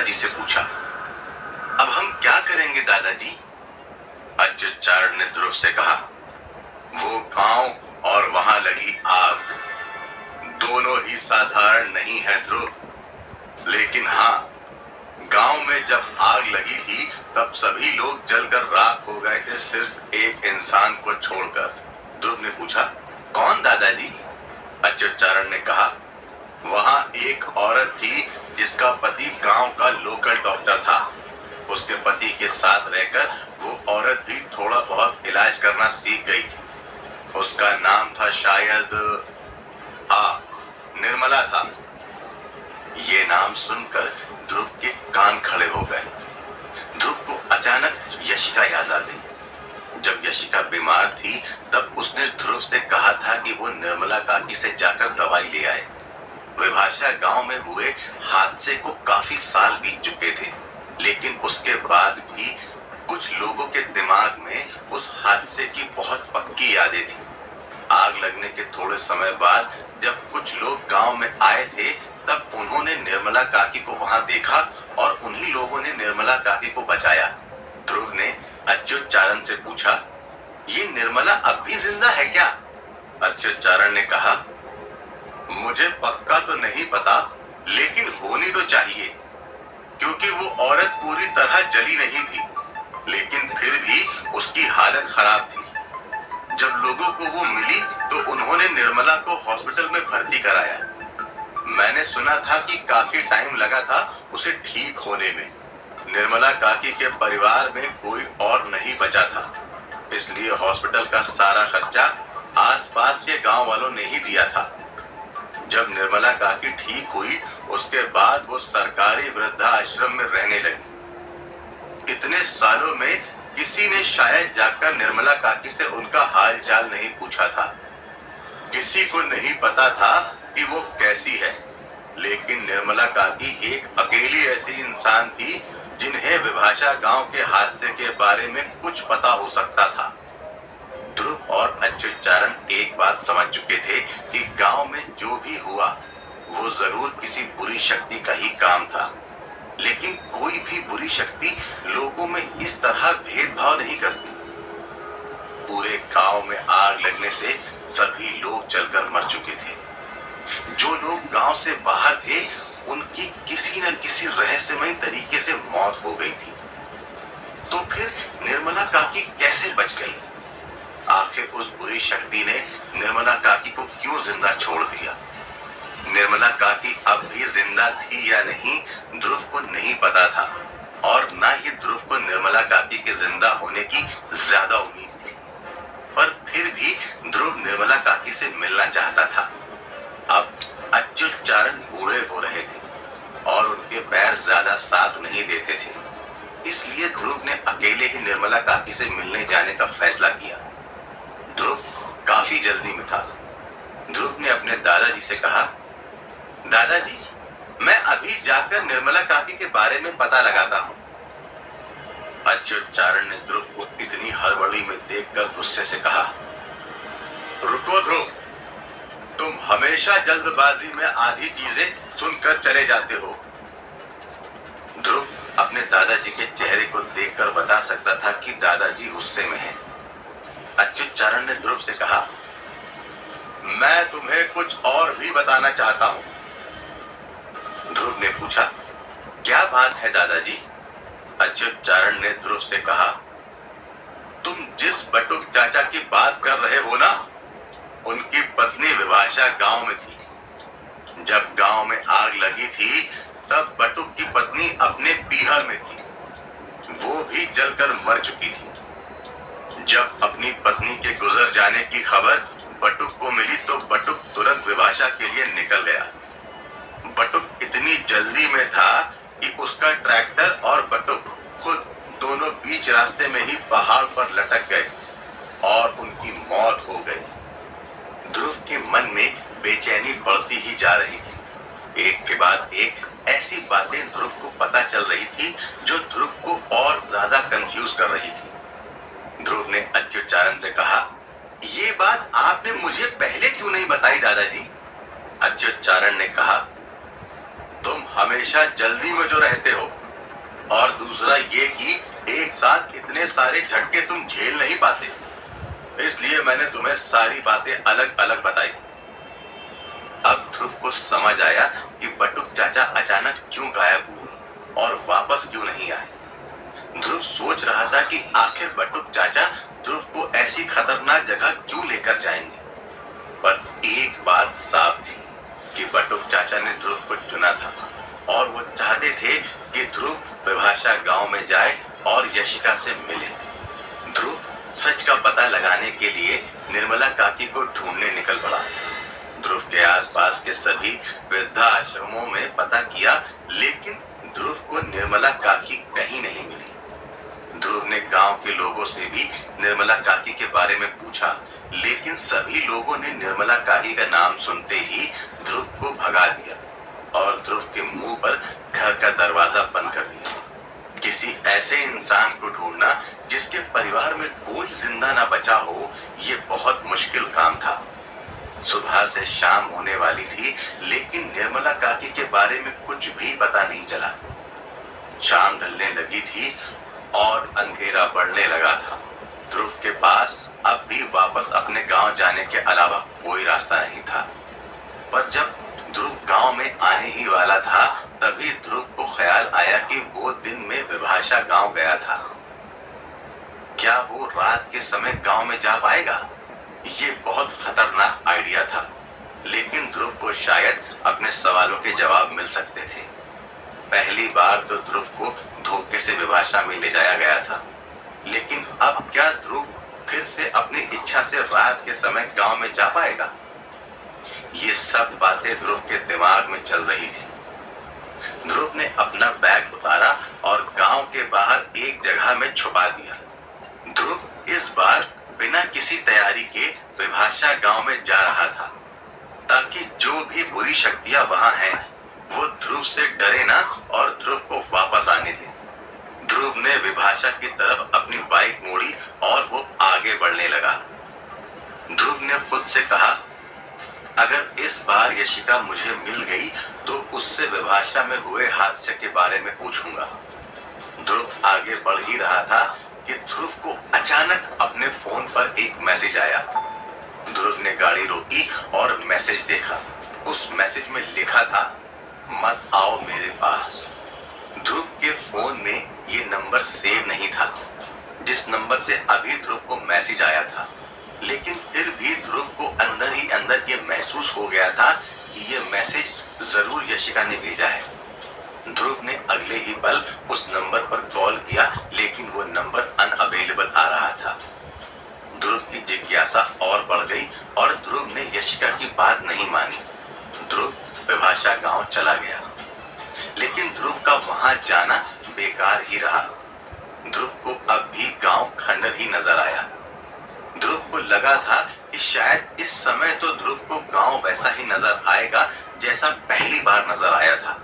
दादाजी से पूछा, अब हम क्या करेंगे दादाजी? अच्युतचारण ने ध्रुव से कहा, वो गांव और वहां लगी आग दोनों ही साधारण नहीं है ध्रुव, लेकिन हाँ, गांव में जब आग लगी थी तब सभी लोग जलकर राख हो गए थे, सिर्फ एक इंसान को छोड़कर। ध्रुव ने पूछा, कौन दादाजी? अच्युतचारण ने कहा, वहां एक औरत थी जिसका पति गांव का लोकल डॉक्टर था। उसके पति के साथ रहकर वो औरत भी थोड़ा बहुत इलाज करना सीख गई थी। उसका नाम था शायद निर्मला था। ये नाम सुनकर ध्रुव के कान खड़े हो गए। ध्रुव को अचानक यशिका याद आ गई। जब यशिका बीमार थी तब उसने ध्रुव से कहा था कि वो निर्मला काकी से जाकर दवाई ले आए। विभाषा गांव में हुए हादसे को काफी साल बीत चुके थे, लेकिन उसके बाद भी कुछ लोगों के दिमाग में उस हादसे की बहुत पक्की यादें थी। आग लगने के थोड़े समय बाद जब कुछ लोग गांव में आए थे तब उन्होंने निर्मला काकी को वहां देखा और उन्हीं लोगों ने निर्मला काकी को बचाया। ध्रुव ने अच्युतचारण से पूछा, ये निर्मला अब भी जिंदा है क्या? अच्युतचारण ने कहा, मुझे पक्का तो नहीं पता, लेकिन होनी तो चाहिए, क्योंकि वो औरत पूरी तरह जली नहीं थी, लेकिन फिर भी उसकी हालत खराब थी। जब लोगों को वो मिली तो उन्होंने निर्मला को हॉस्पिटल में भर्ती कराया। मैंने सुना था कि काफी टाइम लगा था उसे ठीक होने में। निर्मला काकी के परिवार में कोई और नहीं बचा था, इसलिए हॉस्पिटल का सारा खर्चा आसपास के गांव वालों ने ही दिया था। जब निर्मला काकी ठीक हुई उसके बाद वो सरकारी वृद्धाश्रम में रहने लगी। इतने सालों में किसी ने शायद जाकर निर्मला काकी से उनका हाल चाल नहीं पूछा था। किसी को नहीं पता था कि वो कैसी है, लेकिन निर्मला काकी एक अकेली ऐसी इंसान थी जिन्हें विभाषा गांव के हादसे के बारे में कुछ पता हो सकता था। ध्रुव और अच्युतचारण एक बात समझ चुके थे कि गांव में जो भी हुआ वो जरूर किसी बुरी शक्ति का ही काम था, लेकिन कोई भी बुरी शक्ति लोगों में इस तरह भेदभाव नहीं करती। पूरे गांव में आग लगने से सभी लोग जलकर मर चुके थे। जो लोग गांव से बाहर थे उनकी किसी न किसी रहस्यमय तरीके से मौत हो गई थी। तो फिर निर्मला काकी कैसे बच गई? आखिर उस बुरी शक्ति ने निर्मला काकी को क्यों जिंदा छोड़ दिया? निर्मला काकी अब भी जिंदा थी या नहीं ध्रुव को नहीं पता था, और ना ही ध्रुव को निर्मला काकी के जिंदा होने की ज्यादा उम्मीद थी। पर फिर भी ध्रुव निर्मला काकी से मिलना चाहता था। अब अच्युतचारण बूढ़े हो रहे थे और उनके पैर ज्यादा साथ नहीं देते थे, इसलिए ध्रुव ने अकेले ही निर्मला काकी से मिलने जाने का फैसला किया। ध्रुव काफी जल्दी में था। ध्रुव ने अपने दादाजी से कहा, दादाजी, मैं अभी जाकर निर्मला काकी के बारे में पता लगाता हूँ। अच्युतचारण ने ध्रुव को इतनी हड़बड़ी में देखकर गुस्से से कहा, रुको ध्रुव, तुम हमेशा जल्दबाजी में आधी चीजें सुनकर चले जाते हो। ध्रुव अपने दादाजी के चेहरे को देखकर बता सकता था कि दादाजी गुस्से में हैं। अच्युतचारण ने ध्रुव से कहा, मैं तुम्हें कुछ और भी बताना चाहता हूं। ध्रुव ने पूछा, क्या बात है दादाजी? अच्युतचारण ने ध्रुव से कहा, तुम जिस बटुक चाचा की बात कर रहे हो ना, उनकी पत्नी विभाषा गांव में थी। जब गांव में आग लगी थी तब बटुक की पत्नी अपने पीहर में थी। वो भी जलकर मर चुकी थी। जब अपनी पत्नी के गुजर जाने की खबर बटुक को मिली तो बटुक तुरंत विभाषा के लिए निकल गया। बटुक इतनी जल्दी में था कि उसका ट्रैक्टर और बटुक खुद दोनों बीच रास्ते में ही पहाड़ पर लटक गए और उनकी मौत हो गई। ध्रुव के मन में बेचैनी बढ़ती ही जा रही थी। एक के बाद एक ऐसी बातें ध्रुव को पता चल रही थी जो ध्रुव को और ज्यादा कंफ्यूज कर रही थी। ध्रुव ने अच्युतचारण से कहा, ये बात आपने मुझे पहले क्यों नहीं बताई दादाजी? अच्युतचारण ने कहा, तुम हमेशा जल्दी में जो रहते हो, और दूसरा ये कि एक साथ इतने सारे झटके तुम झेल नहीं पाते, इसलिए मैंने तुम्हें सारी बातें अलग अलग बताई। अब ध्रुव को समझ आया कि बटुक चाचा अचानक क्यों गायब हुए और वापस क्यों नहीं आए। ध्रुव सोच रहा था कि आखिर बटुक चाचा ध्रुव को ऐसी खतरनाक जगह क्यों लेकर जाएंगे, पर एक बात साफ थी कि बटुक चाचा ने ध्रुव को चुना था और वो चाहते थे कि ध्रुव विभाषा गांव में जाए और यशिका से मिले। ध्रुव सच का पता लगाने के लिए निर्मला काकी को ढूंढने निकल पड़ा। ध्रुव के आसपास के सभी वृद्धाश्रमों में पता किया, लेकिन ध्रुव को निर्मला काकी कहीं नहीं मिली। ध्रुव ने गांव के लोगों से भी निर्मला काकी के बारे में पूछा, लेकिन सभी लोगों ने निर्मला काकी का नाम सुनते ही ध्रुव को भगा दिया और ध्रुव के मुंह पर घर का दरवाजा बंद कर दिया। किसी ऐसे इंसान को ढूंढना जिसके परिवार में कोई जिंदा ना बचा हो, ये बहुत मुश्किल काम था। सुबह से शाम होने वाली थी, लेकिन निर्मला काकी के बारे में कुछ भी पता नहीं चला। शाम ढलने लगी थी और अंधेरा बढ़ने लगा था। ध्रुव के पास अब भी वापस अपने गांव जाने के अलावा कोई रास्ता नहीं था। पर जब ध्रुव गांव में आने ही वाला था, तभी ध्रुव को ख्याल आया कि वो दिन में विभाषा गांव गया था। क्या वो रात के समय गांव में जा पाएगा? ये बहुत खतरनाक आइडिया था, लेकिन ध्रुव को शायद अपने सवालों के जवाब मिल सकते थे। पहली बार तो ध्रुव को धोखे से विभाषा में ले जाया गया था, लेकिन अब क्या ध्रुव फिर से अपनी इच्छा से रात के समय गांव में जा पाएगा? ये सब बातें ध्रुव के दिमाग में चल रही थी। ध्रुव ने अपना बैग उतारा और गांव के बाहर एक जगह में छुपा दिया। ध्रुव इस बार बिना किसी तैयारी के विभाषा गांव में जा रहा था, ताकि जो भी बुरी शक्तियां वहां हैं, वो ध्रुव से डरे ना और ध्रुव को वापस आने दे। ध्रुव ने विभाषा की तरफ अपनी बाइक मोड़ी और वो आगे बढ़ने लगा। ध्रुव ने खुद से कहा, अगर इस बार यशिका मुझे मिल गई तो उससे विभाषा में हुए हादसे के बारे में पूछूंगा। ध्रुव आगे बढ़ ही रहा था कि ध्रुव को अचानक अपने फोन पर एक मैसेज आया। ध्रुव ने गाड़ी रोकी और मैसेज देखा। उस मैसेज में लिखा था, मत आओ मेरे पास। ध्रुव के फोन में ये नंबर सेव नहीं था, जिस नंबर से अभी ध्रुव को मैसेज आया था, लेकिन फिर भी ध्रुव को अंदर ही अंदर ये महसूस हो गया था कि ये मैसेज जरूर यशिका ने भेजा है। ध्रुव ने अगले ही पल उस नंबर पर कॉल किया, लेकिन वो नंबर अनअवेलेबल आ रहा था। ध्रुव की जिज्ञासा और बढ़ गई और ध्रुव ने यशिका की बात नहीं मानी। ध्रुव विभाषा गांव चला गया, लेकिन ध्रुव का वहां जाना बेकार ही रहा। ध्रुव को अब भी गांव खंडर ही नजर आया। ध्रुव को लगा था कि शायद इस समय तो ध्रुव को गांव वैसा ही नजर आएगा जैसा पहली बार नजर आया था।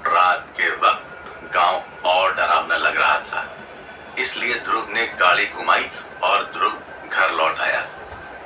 रात के वक्त गांव और डरावना लग रहा था, इसलिए ध्रुव ने गाड़ी घुमाई और ध्रुव घर लौट आया।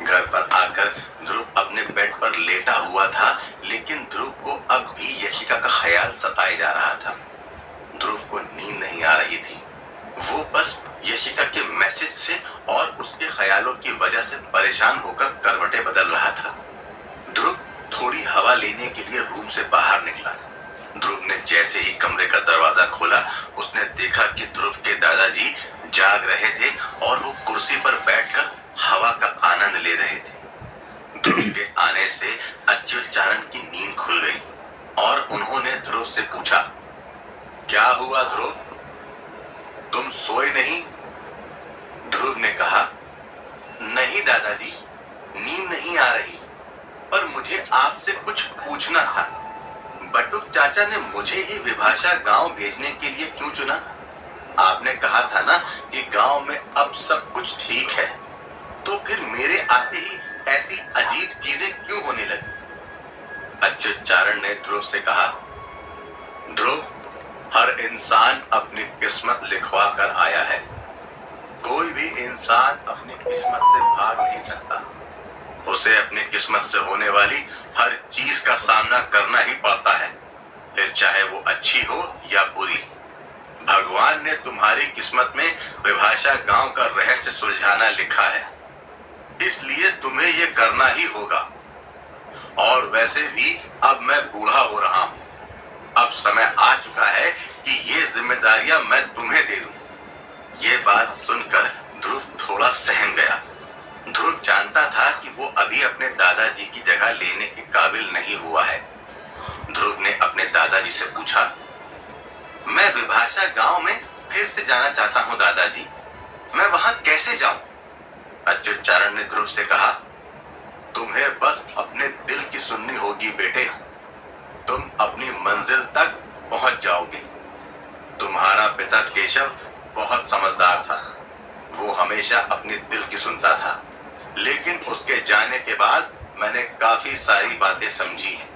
घर पर आकर ध्रुव अपने बेड पर लेटा हुआ था, लेकिन ध्रुव को अब भी यशिका का ख्याल सताए जा रहा था। ध्रुव को नींद नहीं आ रही थी। वो बस यशिका के मैसेज से और उसके ख्यालों की वजह से परेशान होकर करवटें बदल रहा था। ध्रुव थोड़ी हवा लेने के लिए रूम से बाहर निकला। ध्रुव ने जैसे ही कमरे का दरवाजा खोला, उसने देखा कि ध्रुव के दादाजी जाग रहे थे और वो कुर्सी पर बैठकर हवा का आनंद ले रहे थे। ध्रुव के आने से अच्युतचारण की नींद खुल गई और उन्होंने ध्रुव से पूछा, क्या हुआ ध्रुव, तुम सोए नहीं? ध्रुव ने कहा, नहीं दादाजी, नींद नहीं आ रही, पर मुझे आपसे कुछ पूछना था। बटुक चाचा ने मुझे ही विभाषा गांव भेजने के लिए क्यों चुना? आपने कहा था ना कि गांव में अब सब कुछ ठीक है, तो फिर मेरे आते ही ऐसी अजीब चीजें क्यों होने लगी? अच्युतचारण ने ध्रुव से कहा, ध्रुव, हर इंसान अपनी किस्मत लिखवा कर आया है। कोई भी इंसान अपनी किस्मत से भाग नहीं सकता। उसे अपनी किस्मत से होने वाली हर चीज का सामना करना ही पड़ता है, फिर चाहे वो अच्छी हो या बुरी। भगवान भगवान ने तुम्हारी किस्मत में विभाषा गांव का रहस्य सुलझाना लिखा है, इसलिए तुम्हें ये करना ही होगा। और वैसे भी अब मैं बूढ़ा हो रहा हूं, अब समय आ चुका है कि ये जिम्मेदारियां मैं तुम्हें दे दूं। ये बात सुनकर ध्रुव थोड़ा सहम गया। ध्रुव जानता था कि वो अभी अपने दादाजी की जगह लेने के काबिल नहीं हुआ है। ध्रुव ने अपने दादाजी से पूछा, मैं विभाषा गांव में फिर से जाना चाहता हूं दादाजी, मैं वहां कैसे जाऊं? अच्युतचारण ने ध्रुव से कहा, तुम्हें बस अपने दिल की सुननी होगी बेटे, तुम अपनी मंजिल तक पहुंच जाओगे। तुम्हारा पिता केशव बहुत समझदार था, वो हमेशा अपने दिल की सुनता था, लेकिन उसके जाने के बाद मैंने काफी सारी बातें समझी हैं।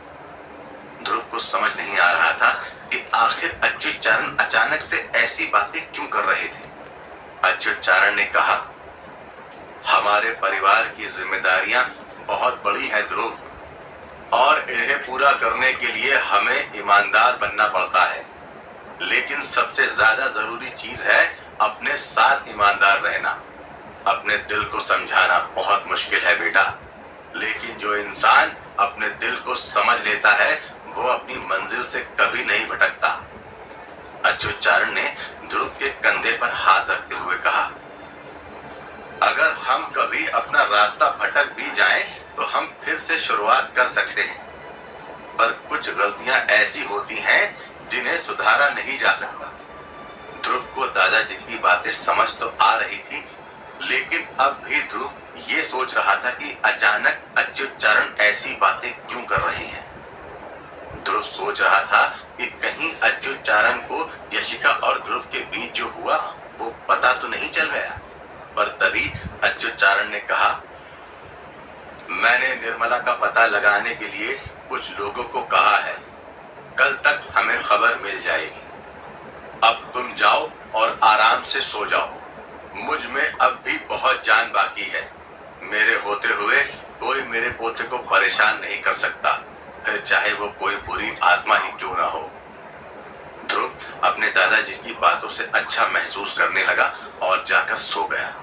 ध्रुव को समझ नहीं आ रहा था कि आखिर अच्युतचारण अचानक से ऐसी बातें क्यों कर रहे थे। अच्युतचारण ने कहा, हमारे परिवार की जिम्मेदारियां बहुत बड़ी हैं ध्रुव, और इन्हें पूरा करने के लिए हमें ईमानदार बनना पड़ता है। लेकिन सबसे ज्यादा जरूरी चीज है अपने साथ ईमानदार रहना। अपने दिल को समझाना बहुत मुश्किल है बेटा, लेकिन जो इंसान अपने दिल को समझ लेता है वो अपनी मंजिल से कभी नहीं भटकता। अच्युतचारण ने ध्रुव के कंधे पर हाथ रखते हुए कहा, अगर हम कभी अपना रास्ता भटक भी जाएं तो हम फिर से शुरुआत कर सकते हैं, पर कुछ गलतियां ऐसी होती हैं जिन्हें सुधारा नहीं जा सकता। ध्रुव को दादाजी की बातें समझ तो आ रही थी, लेकिन अब भी ध्रुव ये सोच रहा था कि अचानक अच्युतचारण ऐसी बातें क्यों कर रहे हैं। ध्रुव सोच रहा था कि कहीं अच्युतचारण को यशिका और ध्रुव के बीच जो हुआ वो पता तो नहीं चल गया। पर तभी अच्युतचारण ने कहा, मैंने निर्मला का पता लगाने के लिए कुछ लोगों को कहा है, कल तक हमें खबर मिल जाएगी। अब तुम जाओ और आराम से सो जाओ, मुझ में अब भी बहुत जान बाकी है। मेरे होते हुए कोई मेरे पोते को परेशान नहीं कर सकता, फिर चाहे वो कोई बुरी आत्मा ही क्यों ना हो। ध्रुव अपने दादाजी की बातों से अच्छा महसूस करने लगा और जाकर सो गया।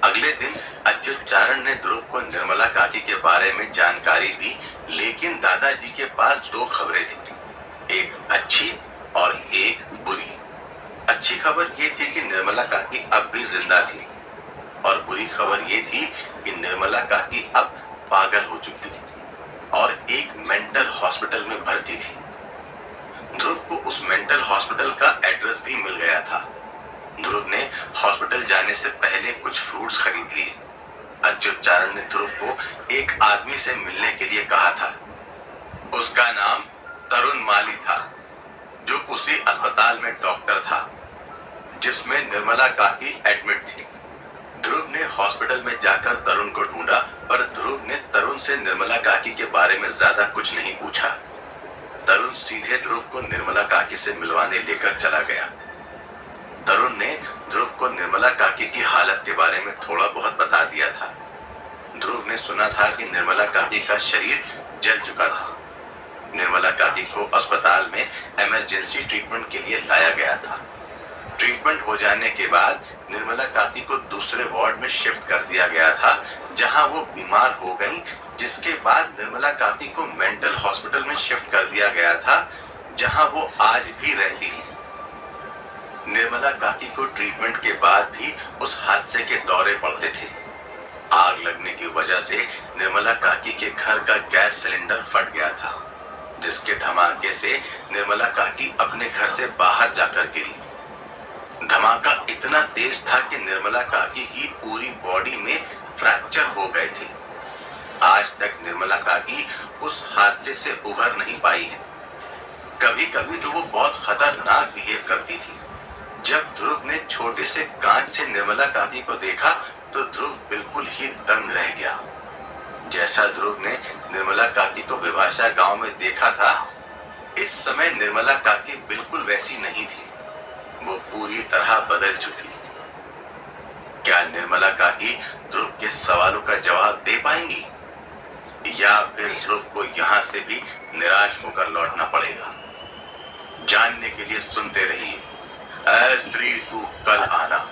अगले दिन अच्युतचारण ने ध्रुव को निर्मला काकी के बारे में जानकारी दी, लेकिन दादाजी के पास दो खबरें थी, एक अच्छी और एक बुरी। अच्छी खबर ये थी कि निर्मला काकी अब भी जिंदा थी, और बुरी खबर ये थी कि निर्मला काकी अब पागल हो चुकी थी और एक मेंटल हॉस्पिटल में भर्ती थी। ध्रुव को उस मेंटल हॉस्पिटल का एड्रेस भी मिल गया था। ध्रुव ने हॉस्पिटल जाने से पहले कुछ फ्रूट्स खरीद लिए। अच्युतचारण ने ध्रुव को एक आदमी से मिलने के लिए कहा था। उसका नाम तरुण माली था, जो उसी अस्पताल में डॉक्टर था जिसमें निर्मला काकी एडमिट थी। ध्रुव ने हॉस्पिटल में जाकर तरुण को ढूंढा, पर ध्रुव ने तरुण से निर्मला काकी के बारे में ज्यादा कुछ नहीं पूछा। तरुण सीधे ध्रुव को निर्मला काकी से मिलवाने लेकर चला गया। तरुण ने ध्रुव को निर्मला काकी की हालत के बारे में थोड़ा बहुत बता दिया था। ध्रुव ने सुना था कि निर्मला काकी का शरीर जल चुका था। निर्मला काकी को अस्पताल में इमरजेंसी ट्रीटमेंट के लिए लाया गया था। ट्रीटमेंट हो जाने के बाद निर्मला काकी को दूसरे वार्ड में शिफ्ट कर दिया गया था, जहां वो बीमार हो गई, जिसके बाद निर्मला काकी को मेंटल हॉस्पिटल में शिफ्ट कर दिया गया था, जहां वो आज भी रहती है। निर्मला काकी को ट्रीटमेंट के बाद भी उस हादसे के दौरे पड़ते थे। आग लगने की वजह से निर्मला काकी के घर का गैस सिलेंडर फट गया था, जिसके धमाके से निर्मला काकी अपने घर से बाहर जाकर गिरी। धमाका इतना तेज था कि निर्मला काकी की पूरी बॉडी में फ्रैक्चर हो गए थे। आज तक निर्मला काकी उस हादसे से उभर नहीं पाई है। कभी कभी तो वो बहुत खतरनाक बिहेव करती थी। जब ध्रुव ने छोटे से कांच से निर्मला काकी को देखा तो ध्रुव बिल्कुल ही दंग रह गया। जैसा ध्रुव ने निर्मला काकी को विभाषा गांव में देखा था, इस समय निर्मला काकी बिल्कुल वैसी नहीं थी। वो पूरी तरह बदल चुकी थी। क्या निर्मला काकी ध्रुव के सवालों का जवाब दे पाएंगी, या फिर ध्रुव को यहाँ से भी निराश होकर लौटना पड़ेगा? जानने के लिए सुनते रहिए ऐ स्त्री तू कल आना।